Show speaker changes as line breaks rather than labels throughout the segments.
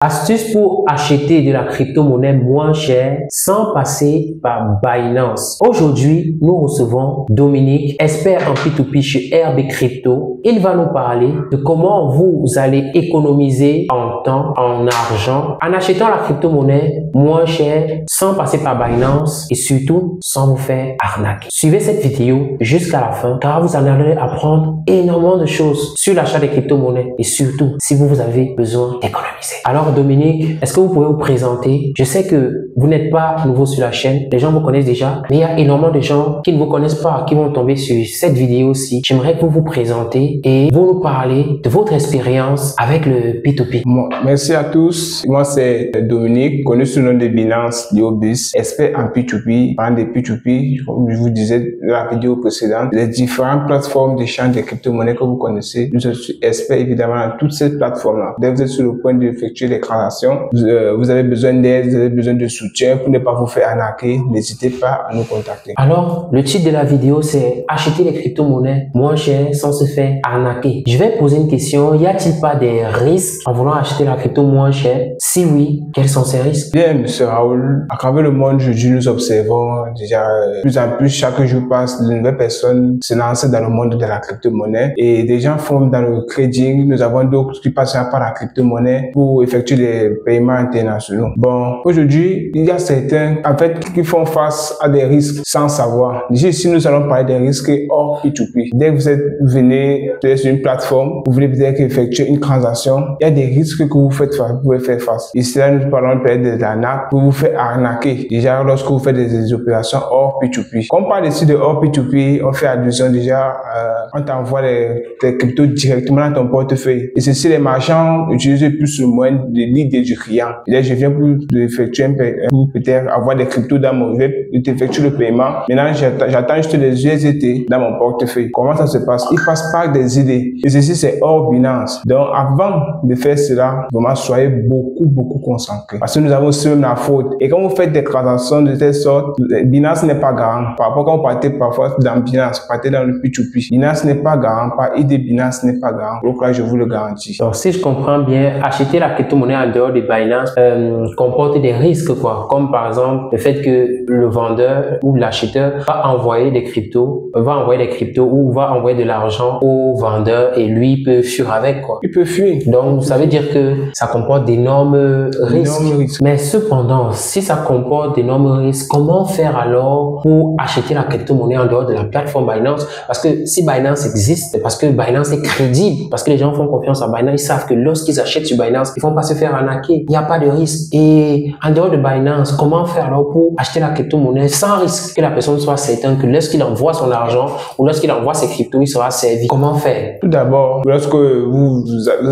Astuce pour acheter de la crypto-monnaie moins chère sans passer par Binance. Aujourd'hui, nous recevons Dominique, expert en P2P chez RB Crypto. Il va nous parler de comment vous allez économiser en temps, en argent, en achetant la crypto-monnaie moins chère sans passer par Binance et surtout sans vous faire arnaquer. Suivez cette vidéo jusqu'à la fin car vous allez apprendre énormément de choses sur l'achat des crypto-monnaies et surtout si vous avez besoin d'économiser. Alors Dominique, est-ce que vous pouvez vous présenter? Je sais que vous n'êtes pas nouveau sur la chaîne, les gens vous connaissent déjà, mais il y a énormément de gens qui ne vous connaissent pas, qui vont tomber sur cette vidéo aussi. J'aimerais que vous vous présentez et vous nous parlez de votre expérience avec le P2P.
Bon, merci à tous. Moi, c'est Dominique, connu sous le nom de Binance Diobis, expert en P2P, parlant de P2P, comme je vous disais dans la vidéo précédente, les différentes plateformes d'échange de crypto-monnaies que vous connaissez. Je suis expert évidemment dans toutes ces plateformes-là. Dès que vous êtes sur le point d'effectuer des transactions, vous avez besoin d'aide, vous avez besoin de soutien pour ne pas vous faire arnaquer, n'hésitez pas à nous contacter.
Alors, le titre de la vidéo, c'est acheter les crypto-monnaies moins chères sans se faire arnaquer. Je vais poser une question. Y a-t-il pas des risques en voulant acheter la crypto moins chère? Si oui, quels sont ces risques?
Bien, monsieur Raoul, à travers le monde aujourd'hui, nous observons déjà plus en plus, chaque jour passe, de nouvelles personnes se lancent dans le monde de la crypto-monnaie et des gens font dans le trading. Nous avons d'autres qui passent par la crypto-monnaie pour effectuer des paiements internationaux. Bon, aujourd'hui, il y a certains, en fait, qui font face à des risques sans savoir. Déjà ici, nous allons parler des risques hors P2P. Dès que vous venez sur une plateforme, vous voulez peut-être effectuer une transaction, il y a des risques que vous pouvez faire face. Ici, là, nous parlons peut-être de l'arnaque, pour vous faire arnaquer. Déjà, lorsque vous faites des opérations hors P2P. Quand on parle ici de hors P2P, on fait allusion déjà, on t'envoie des cryptos directement dans ton portefeuille. Et ceci, les marchands utilisent plus ou moins de l'idée du client. Et là, je viens pour effectuer pour peut-être avoir des cryptos dans mon web, d'effectuer le paiement. Maintenant, j'attends juste les USDT dans mon portefeuille. Comment ça se passe? Il passe par des idées. Et ceci, c'est hors Binance. Donc, avant de faire cela, vraiment, soyez beaucoup concentrés. Parce que nous avons aussi même la faute. Et quand vous faites des transactions de telle sorte, Binance n'est pas garant. Par rapport quand vous partez parfois dans Binance, partez dans le P2P. Binance n'est pas garant. Par idée, Binance n'est pas garant. Donc là, je vous le garantis.
Donc, si je comprends bien, acheter la crypto-monnaie en dehors de Binance comporte des risques, quoi. Comme par exemple, le fait que le vendeur ou l'acheteur va envoyer des cryptos, ou va envoyer de l'argent au vendeur et lui il peut fuir avec, quoi.
Il peut fuir.
Donc, ça veut dire que ça comporte d'énormes risques. Mais cependant, si ça comporte d'énormes risques, comment faire alors pour acheter la crypto-monnaie en dehors de la plateforme Binance? Parce que si Binance existe, c'est parce que Binance est crédible, parce que les gens font confiance à Binance, ils savent que lorsqu'ils achètent sur Binance, ils vont pas se faire arnaquer. Il n'y a pas de risque. Et en dehors de Binance, comment faire alors pour acheter la crypto-monnaie sans risque que la personne soit certaine que lorsqu'il envoie son argent ou lorsqu'il envoie ses cryptos, il sera servi? Comment faire?
Tout d'abord, lorsque vous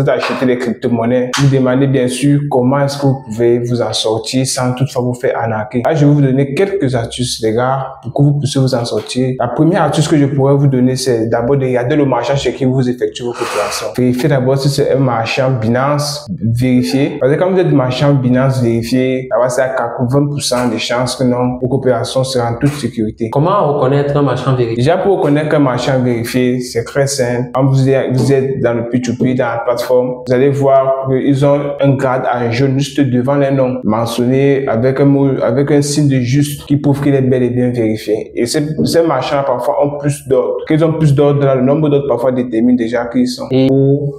achetez des crypto-monnaies, vous demandez bien sûr comment est-ce que vous pouvez vous en sortir sans toutefois vous faire arnaquer. Là, je vais vous donner quelques astuces, les gars, pour que vous puissiez vous en sortir. La première astuce que je pourrais vous donner, c'est d'abord de regarder le marchand chez qui vous effectuez vos opérations. Vérifiez d'abord si c'est un marchand Binance vérifié. Parce que quand vous êtes marchand Binance vérifié, là-bas, c'est à 80% de chances que non, vos opérations seront en toute sécurité.
Comment reconnaître un marchand vérifié?
Déjà, pour reconnaître un marchand vérifié, c'est très simple. Quand vous êtes dans le P2P, dans la plateforme, vous allez voir qu'ils ont un grade en jaune juste devant les noms, mentionné avec un mot, avec un signe de juste qui prouve qu'il est bel et bien vérifié. Et ces marchands parfois ont plus d'ordre. Qu'ils ont plus d'ordre, le nombre d'ordres parfois détermine déjà qui ils sont.
Et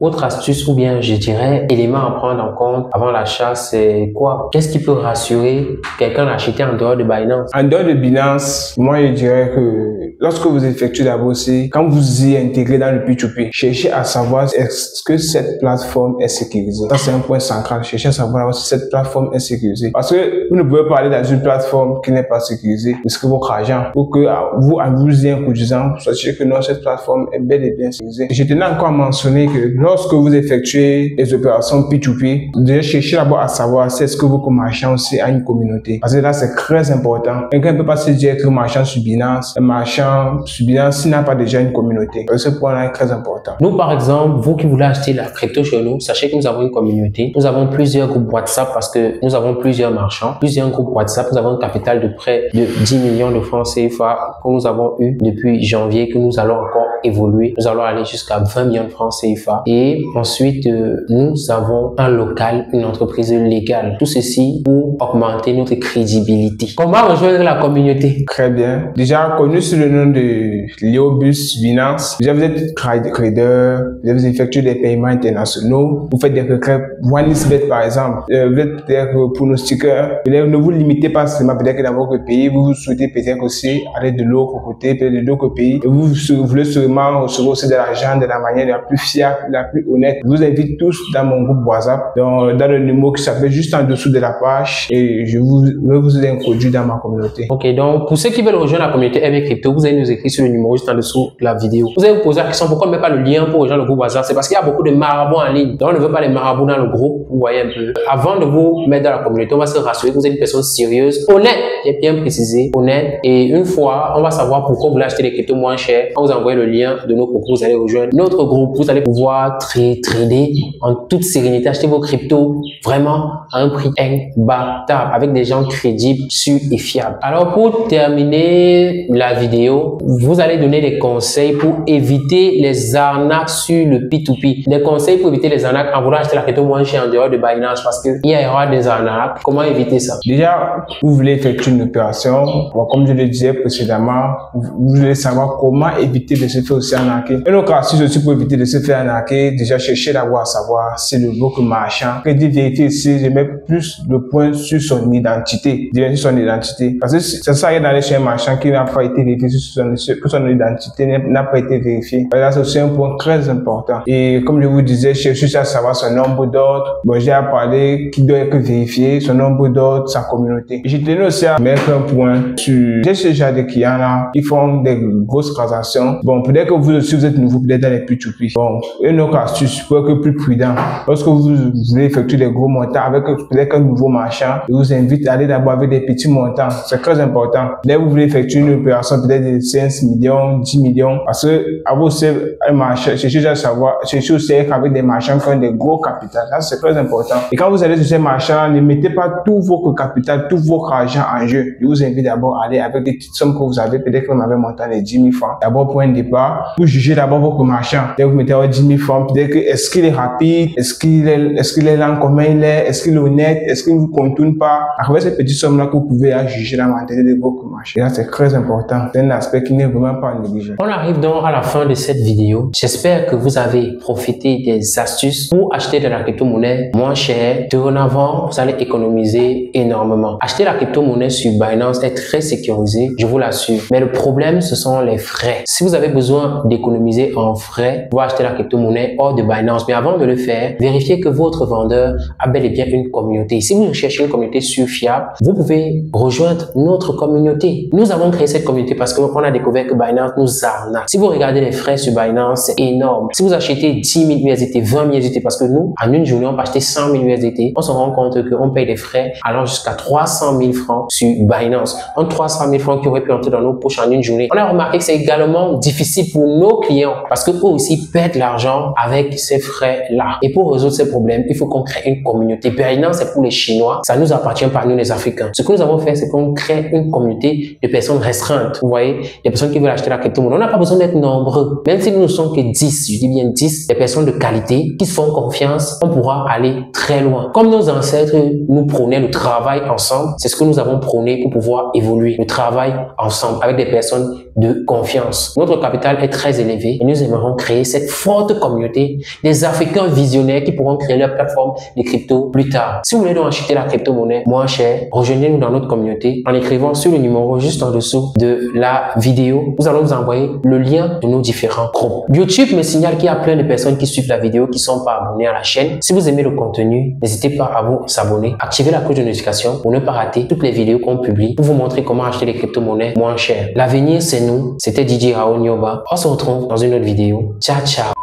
autre astuce ou bien je dirais élément à prendre en compte avant l'achat, c'est quoi? Qu'est-ce qui peut rassurer quelqu'un d'acheter en dehors de Binance?
En dehors de Binance, moi je dirais que lorsque vous effectuez d'abord aussi, quand vous y intégrez dans le P2P, cherchez à savoir est-ce que cette plateforme est sécurisée. Ça c'est un point central. Cherchez à savoir si cette plateforme est sécurisée. Parce que vous ne pouvez pas aller dans une plateforme qui n'est pas sécurisée, risquer votre argent. Pour que vous, en vous y introduisant, sachez que non, cette plateforme est bel et bien sécurisée. Je tenais encore à mentionner que lorsque vous effectuez les opérations P2P, déjà cherchez d'abord à savoir si est-ce que votre marchand aussi a une communauté. Parce que là, c'est très important. Quelqu'un ne peut pas se dire que marchand sur Binance, un marchand marchand sur Binance s'il n'a pas déjà une communauté. Ce point-là est très important.
Nous, par exemple, vous qui voulez acheter la crypto chez nous, sachez que nous avons une communauté. Nous avons plusieurs groupes WhatsApp parce que nous avons plusieurs marchands, plusieurs groupes WhatsApp. Nous avons un capital de près de 10 millions de francs CFA que nous avavons eu depuis janvier, que nous allons encore évoluer. Nous allons aller jusqu'à 20 millions de francs CFA. Et ensuite, nous avons un local, une entreprise légale. Tout ceci pour augmenter notre crédibilité. Comment rejoindre la communauté?
Très bien. Déjà connu sous le nom de Léobus Binance. Déjà vous êtes trader, vous effectuez des paiements internationaux, vous faites des requêtes OneXBet par exemple. Vous êtes peut-être pronostiqueur. Ne vous limitez pas seulement peut-être que dans votre pays, vous souhaitez peut-être aussi aller de l'autre côté, peut-être de d'autres pays. Et vous voulez seulement recevoir aussi de l'argent de la manière la plus fiable, la plus honnête. Je vous invite tous dans mon groupe WhatsApp, dans le numéro qui s'appelle juste en dessous de la page, et je vais vous introduire dans ma communauté.
Ok, donc pour ceux qui veulent rejoindre la communauté RB Crypto, vous allez nous écrire sur le numéro juste en dessous de la vidéo. Vous allez vous poser la question pourquoi on ne met pas le lien pour rejoindre le groupe WhatsApp. C'est parce qu'il y a beaucoup de marabouts en ligne. Donc on ne veut pas les marabouts dans le groupe. Vous voyez un peu. Avant de vous mettre dans la communauté, on va se rassurer que vous êtes une personne sérieuse, honnête. J'ai bien précisé, honnête. Et une fois, on va savoir pourquoi vous voulez acheter des cryptos moins chers. On vous envoie le lien de nos cryptos. Vous allez rejoindre notre groupe. Vous allez pouvoir trader en toute sérénité, acheter vos cryptos vraiment à un prix imbattable avec des gens crédibles, sûrs et fiables. Alors pour terminer la vidéo, vous allez donner des conseils pour éviter les arnaques sur le P2P. Des conseils pour éviter les arnaques en voulant acheter la crypto moins chère en dehors de Binance parce qu'il y aura des arnaques. Comment éviter ça?
Déjà, vous voulez effectuer une opération. Bon, comme je le disais précédemment, vous voulez savoir comment éviter de se faire aussi arnaquer. Un autre astuce aussi pour éviter de se faire arnaquer, déjà chercher d'abord à savoir si le votre marchand. Que dit vérifier ici, je mets plus le point sur son identité. Sur son identité. Parce que ça sert à rien d'aller chez un marchand qui n'a pas été vérifié que son identité n'a pas été vérifiée. Là, c'est aussi un point très important. Et comme je vous disais, cherchez à savoir son nombre d'ordres. Bon, j'ai à parler qui doit être vérifié, son nombre d'ordres, sa communauté. Je tenais aussi à mettre un point sur ce genre de clients là, ils font des grosses transactions. Bon, peut-être que vous aussi, vous êtes nouveau, peut-être dans les P2P. Bon, une autre astuce pour être plus prudent. Lorsque vous voulez effectuer des gros montants avec peut-être un nouveau marchand, je vous invite à aller d'abord avec des petits montants. C'est très important. Là, vous voulez effectuer une opération peut-être de 5 millions, 10 millions. Parce que, à vous, c'est un marchand, cherchez à savoir, cherchez aussi avec des marchands qui ont des gros capitaux. Là, c'est très important. Et quand vous allez sur ces marchands, ne mettez pas tout votre capital, tout votre argent en jeu. Je vous invite d'abord à aller avec des petites sommes que vous avez. Peut-être que vous avez monté les 10 000 francs. D'abord, pour un départ, vous jugez d'abord votre marchand. Dès que vous mettez 10 000 francs, peut-être que est-ce qu'il est rapide? Est-ce qu'il est lent? Comment il est? Est-ce qu'il est honnête? Est-ce qu'il ne vous contourne pas? Avec ces petites sommes-là que vous pouvez juger la mentalité de votre marché. Et là, c'est très important. C'est un aspect qui n'est vraiment pas négligé.
On arrive donc à la fin de cette vidéo. J'espère que vous avez profité des astuces pour acheter de la crypto-monnaie moins chère. Dorénavant, vous allez économiser énormément. Acheter la crypto-monnaie sur Binance est très sécurisé, je vous l'assure. Mais le problème, ce sont les frais. Si vous avez besoin d'économiser en frais, vous achetez la crypto-monnaie hors de Binance. Mais avant de le faire, vérifiez que votre vendeur a bel et bien une communauté. Si vous recherchez une communauté sûre, fiable, vous pouvez rejoindre notre communauté. Nous avons créé cette communauté parce qu'on a découvert que Binance nous arnaque. Si vous regardez les frais sur Binance, c'est énorme. Si vous achetez 10 000 USDT, 20 000 USDT, parce que nous, en une journée, on peut acheter 100 000 USDT, on se rend compte qu'on paye des frais allant jusqu'à 300 000 francs sur Binance. En 300 000 francs qui auraient pu entrer dans nos poches en une journée. On a remarqué que c'est également difficile pour nos clients parce que eux aussi perdent l'argent avec ces frais-là. Et pour résoudre ces problèmes, il faut qu'on crée une communauté. Binance, c'est pour les Chinois. Ça nous appartient pas à nous, les Africains. Ce que nous avons fait, c'est qu'on crée une communauté de personnes restreintes. Vous voyez, des personnes qui veulent acheter la crypto-monnaie. On n'a pas besoin d'être nombreux. Même si nous ne sommes que 10, je dis bien 10, des personnes de qualité qui se font confiance, on pourra aller très loin. Comme nos ancêtres nous prônaient le travail ensemble, c'est ce que nous avons prôné pour pouvoir évoluer. Le travail ensemble avec des personnes de confiance. Notre capital est très élevé et nous aimerons créer cette forte communauté des Africains visionnaires qui pourront créer leur plateforme de crypto plus tard. Si vous voulez donc acheter la crypto-monnaie moins chère, rejoignez-nous dans notre communauté en écrivant sur le numéro juste en dessous de la vidéo. Nous allons vous envoyer le lien de nos différents groupes. YouTube me signale qu'il y a plein de personnes qui suivent la vidéo qui ne sont pas abonnées à la chaîne. Si vous aimez le contenu, n'hésitez pas à vous abonner, activer la cloche de notification pour ne pas rater toutes les vidéos qu'on publie pour vous montrer comment acheter les crypto-monnaies moins chères. L'avenir, c'est nous. C'était DJ Raoul Nyoba. On se retrouve dans une autre vidéo. Ciao, ciao.